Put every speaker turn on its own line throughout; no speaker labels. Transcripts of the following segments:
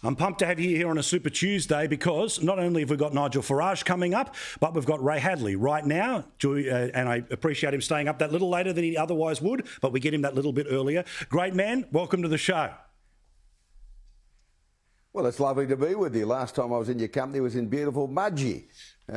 I'm pumped to have you here on a Super Tuesday because not only have we got Nigel Farage coming up, but we've got Ray Hadley right now. And I appreciate him staying up that little later than he otherwise would, but we get him that little bit earlier. Great man, welcome to the show.
Well, it's lovely to be with you. Last time I was in your company was in beautiful Mudgee,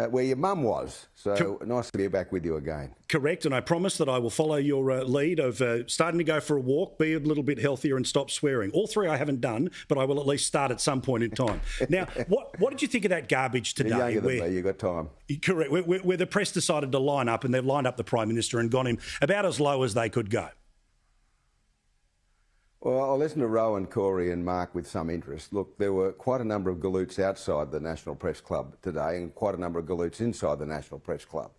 where your mum was. So nice to be back with you again.
Correct, and I promise that I will follow your lead of starting to go for a walk, be a little bit healthier and stop swearing. All three I haven't done, but I will at least start at some point in time. Now, what did you think of that garbage today?
You're younger than me, you've got time.
Correct, where the press decided to line up and they've lined up the Prime Minister and gone him about as low as they could go.
Well, I listened to Rowan, Corey and Mark with some interest. Look, there were quite a number of galoots outside the National Press Club today and quite a number of galoots inside the National Press Club.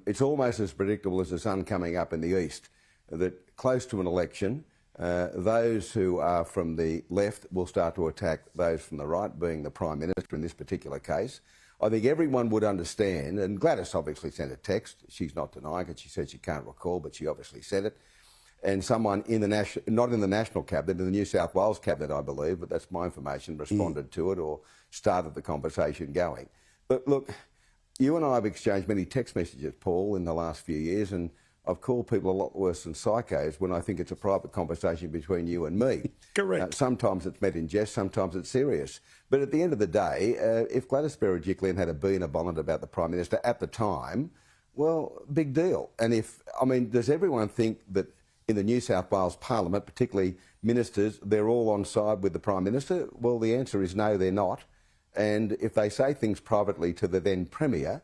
It's almost as predictable as the sun coming up in the east, that close to an election, those who are from the left will start to attack those from the right, being the Prime Minister in this particular case. I think everyone would understand, and Gladys obviously sent a text. She's not denying it. She said she can't recall, but she obviously said it. And someone in the not in the National Cabinet, in the New South Wales Cabinet, I believe, but that's my information, responded to it or started the conversation going. But look, you and I have exchanged many text messages, Paul, in the last few years, and I've called people a lot worse than psychos when I think it's a private conversation between you and me.
Correct.
Sometimes it's meant in jest, sometimes it's serious. But at the end of the day, if Gladys Berejiklian had a bee in a bonnet about the Prime Minister at the time, well, big deal. And does everyone think that in the New South Wales Parliament, particularly ministers, they're all on side with the Prime Minister? Well, the answer is no, they're not. And if they say things privately to the then Premier,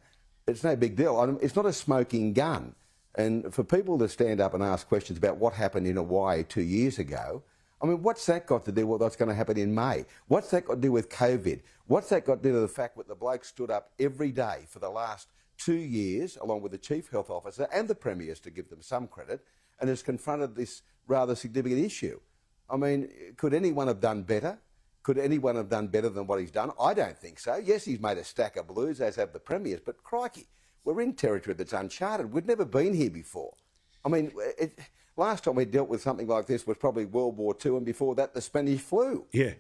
it's no big deal. It's not a smoking gun. And for people to stand up and ask questions about what happened in Hawaii 2 years ago, I mean, what's that got to do with what's going to happen in May? What's that got to do with COVID? What's that got to do with the fact that the bloke stood up every day for the last 2 years, along with the Chief Health Officer and the Premiers, to give them some credit, and has confronted this rather significant issue? I mean, could anyone have done better? Could anyone have done better than what he's done? I don't think so. Yes, he's made a stack of blues, as have the Premiers, but crikey, we're in territory that's uncharted. We've never been here before. I mean, last time we dealt with something like this was probably World War II, and before that, the Spanish flu.
Yeah.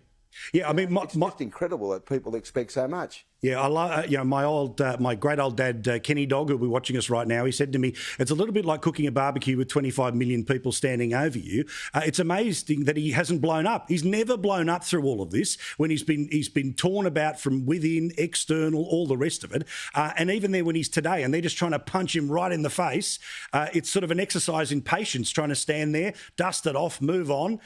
Yeah, I mean,
it's just incredible that people expect so much.
Yeah, I love. My great old dad, Kenny Dog, who'll be watching us right now, he said to me, "It's a little bit like cooking a barbecue with 25 million people standing over you." It's amazing that he hasn't blown up. He's never blown up through all of this. When he's been torn about from within, external, all the rest of it, and even there when he's today, and they're just trying to punch him right in the face. It's sort of an exercise in patience, trying to stand there, dust it off, move on.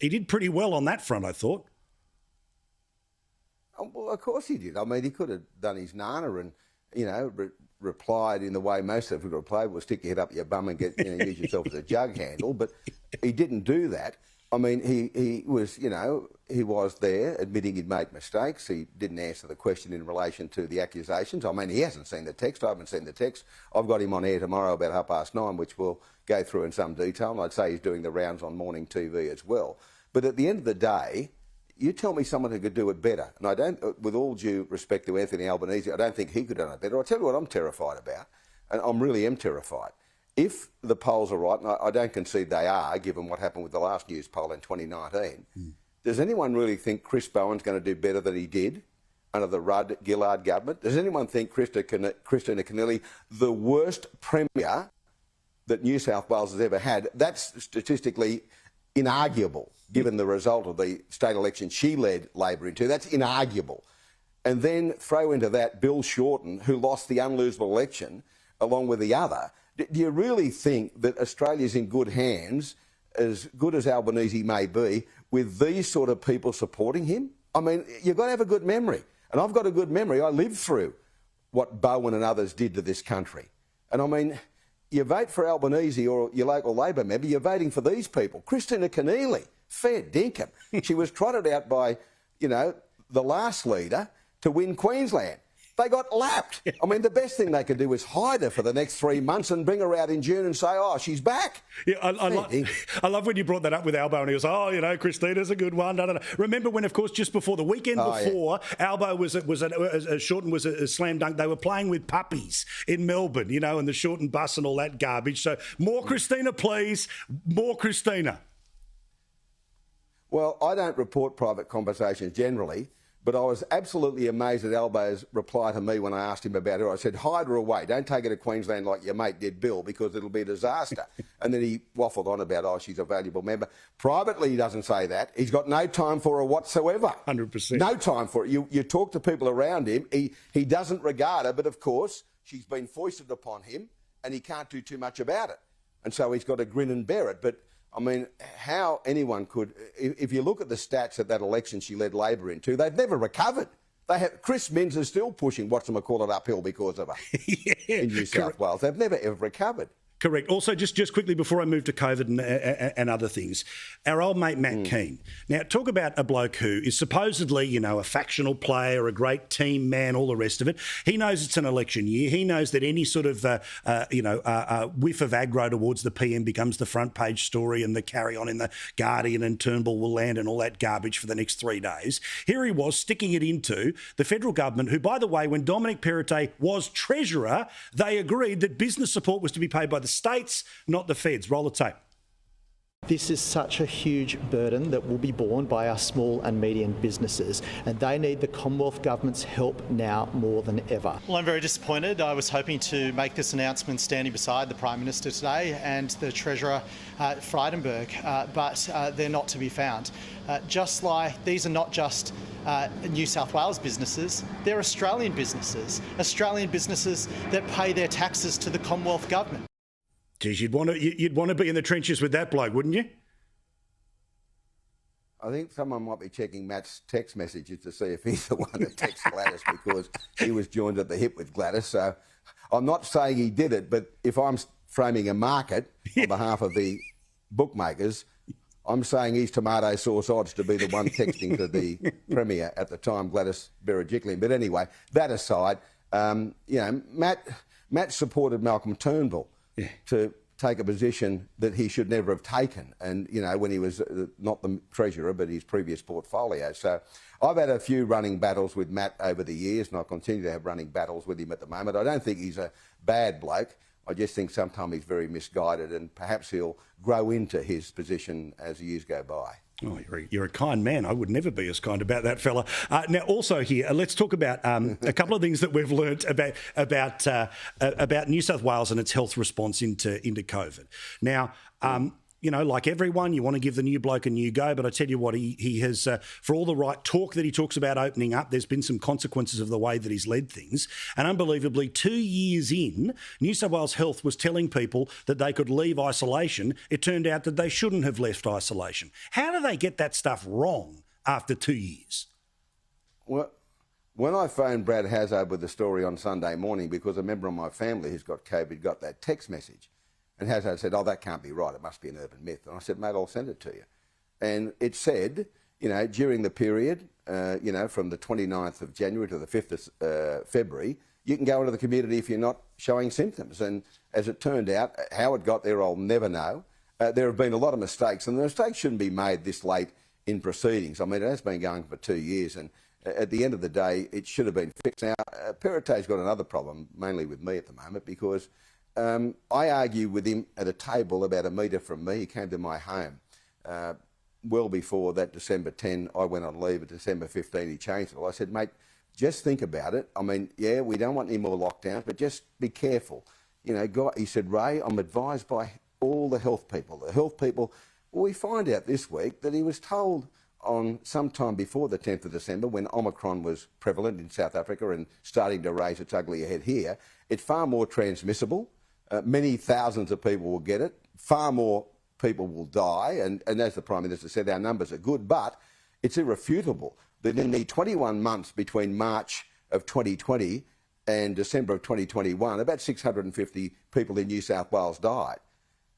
He did pretty well on that front, I thought.
Well, of course he did. I mean, he could have done his nana and, replied in the way most of us would reply, well, stick your head up your bum and use yourself as a jug handle. But he didn't do that. I mean, he was there admitting he'd made mistakes. He didn't answer the question in relation to the accusations. I mean, he hasn't seen the text. I haven't seen the text. I've got him on air tomorrow about 9:30, which we'll go through in some detail. And I'd say he's doing the rounds on morning TV as well. But at the end of the day, you tell me someone who could do it better. And I don't, with all due respect to Anthony Albanese, I don't think he could have done it better. I'll tell you what I'm terrified about, and I really am terrified. If the polls are right, and I don't concede they are, given what happened with the last news poll in 2019, does anyone really think Chris Bowen's going to do better than he did under the Rudd-Gillard government? Does anyone think Christina Keneally, the worst premier that New South Wales has ever had, that's statistically inarguable, given the result of the state election she led Labor into? That's inarguable. And then throw into that Bill Shorten, who lost the unlosable election, along with the other. Do you really think that Australia's in good hands, as good as Albanese may be, with these sort of people supporting him? I mean, you've got to have a good memory. And I've got a good memory. I lived through what Bowen and others did to this country. And I mean, you vote for Albanese or your local Labor member, you're voting for these people. Christina Keneally, fair dinkum. She was trotted out by, the last leader to win Queensland. They got lapped. I mean, the best thing they could do is hide her for the next 3 months and bring her out in June and say, oh, she's back.
Yeah, I love when you brought that up with Albo and he was, Christina's a good one. Da, da, da. Remember when, of course, just before the weekend Albo Shorten was a slam dunk. They were playing with puppies in Melbourne, and the Shorten bus and all that garbage. So more Christina, please. More Christina.
Well, I don't report private conversations generally, but I was absolutely amazed at Albo's reply to me when I asked him about her. I said, hide her away. Don't take her to Queensland like your mate did Bill, because it'll be a disaster. And then he waffled on about, oh, she's a valuable member. Privately, he doesn't say that. He's got no time for her whatsoever.
100%.
No time for it. You talk to people around him, he doesn't regard her, but of course, she's been foisted upon him and he can't do too much about it. And so he's got to grin and bear it. But I mean, how anyone could, if you look at the stats at that election she led Labor into, they've never recovered. Chris Minns is still pushing whatchamacallit uphill because of her in New South Wales. They've never ever recovered.
Correct. Also, just quickly before I move to COVID and other things, our old mate Matt Kean. Now, talk about a bloke who is supposedly, a factional player, a great team man, all the rest of it. He knows it's an election year. He knows that any sort of, whiff of aggro towards the PM becomes the front page story, and the carry on in the Guardian and Turnbull will land and all that garbage for the next 3 days. Here he was sticking it into the federal government, who, by the way, when Dominic Perrottet was Treasurer, they agreed that business support was to be paid by the states, not the feds. Roll the tape.
This is such a huge burden that will be borne by our small and medium businesses, and they need the Commonwealth Government's help now more than ever.
Well, I'm very disappointed. I was hoping to make this announcement standing beside the Prime Minister today and the Treasurer Frydenberg, but they're not to be found. Just like these are not just New South Wales businesses, they're Australian businesses that pay their taxes to the Commonwealth Government.
Geez, you'd want to be in the trenches with that bloke, wouldn't you?
I think someone might be checking Matt's text messages to see if he's the one that texts Gladys, because he was joined at the hip with Gladys. So I'm not saying he did it, but if I'm framing a market on behalf of the bookmakers, I'm saying he's tomato sauce odds to be the one texting to the Premier at the time, Gladys Berejiklian. But anyway, that aside, Matt supported Malcolm Turnbull to take a position that he should never have taken, and when he was not the Treasurer but his previous portfolio. So I've had a few running battles with Matt over the years, and I continue to have running battles with him at the moment. I don't think he's a bad bloke. I just think sometimes he's very misguided, and perhaps he'll grow into his position as the years go by.
Oh, you're a kind man. I would never be as kind about that fella. Now, also here, let's talk about a couple of things that we've learnt about New South Wales and its health response into COVID. Now, like everyone, you want to give the new bloke a new go, but I tell you what, he has, for all the right talk that he talks about opening up, there's been some consequences of the way that he's led things. And unbelievably, 2 years in, New South Wales Health was telling people that they could leave isolation. It turned out that they shouldn't have left isolation. How do they get that stuff wrong after 2 years?
Well, when I phoned Brad Hazzard with the story on Sunday morning, because a member of my family who's got COVID got that text message, and Hazzard said, oh, that can't be right. It must be an urban myth. And I said, mate, I'll send it to you. And it said, during the period, from the 29th of January to the 5th of February, you can go into the community if you're not showing symptoms. And as it turned out, how it got there, I'll never know. There have been a lot of mistakes, and the mistakes shouldn't be made this late in proceedings. I mean, it has been going for 2 years, and at the end of the day, it should have been fixed. Now, Perrottet's got another problem, mainly with me at the moment, because I argue with him at a table about a metre from me. He came to my home well before that December 10. I went on leave at December 15. He changed it all. I said, mate, just think about it. I mean, yeah, we don't want any more lockdowns, but just be careful. He said, Ray, I'm advised by all the health people. The health people, well, we find out this week that he was told on sometime before the 10th of December, when Omicron was prevalent in South Africa and starting to raise its ugly head here, it's far more transmissible. Many thousands of people will get it. Far more people will die. And as the Prime Minister said, our numbers are good, but it's irrefutable that in the 21 months between March of 2020 and December of 2021, about 650 people in New South Wales died.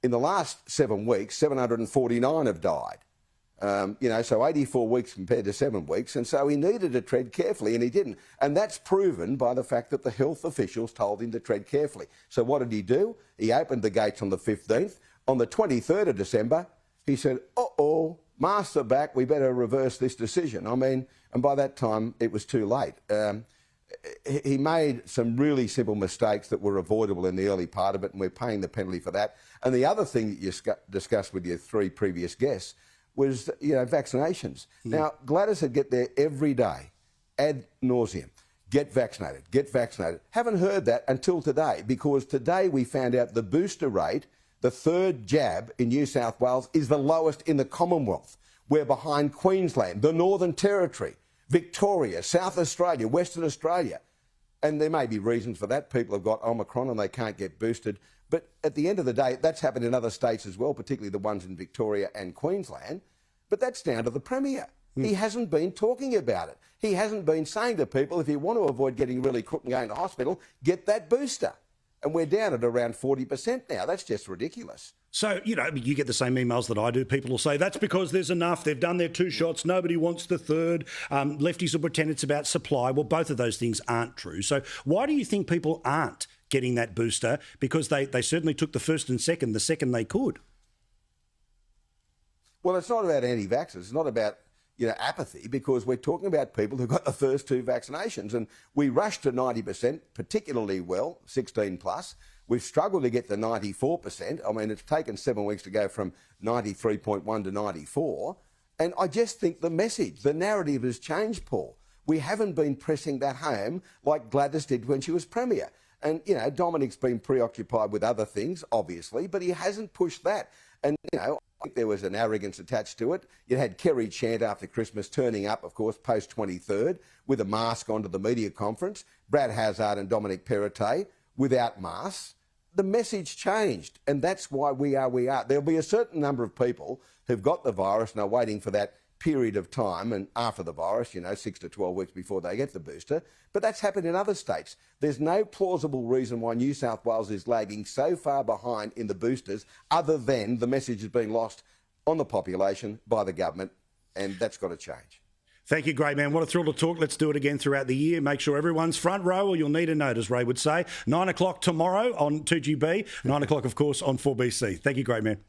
In the last 7 weeks, 749 have died. So 84 weeks compared to 7 weeks, and so he needed to tread carefully, and he didn't. And that's proven by the fact that the health officials told him to tread carefully. So what did he do? He opened the gates on the 15th. On the 23rd of December, he said, uh-oh, master back, we better reverse this decision. I mean, and by that time, it was too late. He made some really simple mistakes that were avoidable in the early part of it, and we're paying the penalty for that. And the other thing that you discussed with your three previous guests was, vaccinations. Now, Gladys would get there every day, ad nauseum. Get vaccinated, get vaccinated. Haven't heard that until today, because today we found out the booster rate, the third jab in New South Wales, is the lowest in the Commonwealth. We're behind Queensland, the Northern Territory, Victoria, South Australia, Western Australia. And there may be reasons for that. People have got Omicron and they can't get boosted. But at the end of the day, that's happened in other states as well, particularly the ones in Victoria and Queensland. But that's down to the Premier. He hasn't been talking about it. He hasn't been saying to people, if you want to avoid getting really crook and going to hospital, get that booster. And we're down at around 40% now. That's just ridiculous.
So, you get the same emails that I do. People will say, that's because there's enough. They've done their 2 shots. Nobody wants the third. Lefties will pretend it's about supply. Well, both of those things aren't true. So why do you think people aren't getting that booster? Because they certainly took the first and second, the second they could.
Well, it's not about anti-vaxxers. It's not about apathy, because we're talking about people who got the first 2 vaccinations, and we rushed to 90%, particularly 16 plus. We've struggled to get to 94%. I mean, it's taken 7 weeks to go from 93.1 to 94. And I just think the message, the narrative has changed, Paul. We haven't been pressing that home like Gladys did when she was Premier. And, Dominic's been preoccupied with other things, obviously, but he hasn't pushed that. And, I think there was an arrogance attached to it. You had Kerry Chant after Christmas turning up, of course, post-23rd, with a mask onto the media conference. Brad Hazzard and Dominic Perrottet without masks. The message changed, and that's why we are. There'll be a certain number of people who've got the virus and are waiting for that period of time and after the virus, 6 to 12 weeks before they get the booster. But that's happened in other states. There's no plausible reason why New South Wales is lagging so far behind in the boosters, other than the message is being lost on the population by the government, and that's got to change.
Thank you, great man. What a thrill to talk. Let's do it again throughout the year. Make sure everyone's front row, or you'll need a note, as Ray would say. 9 o'clock tomorrow on 2GB, 9 o'clock, of course, on 4BC. Thank you, great man.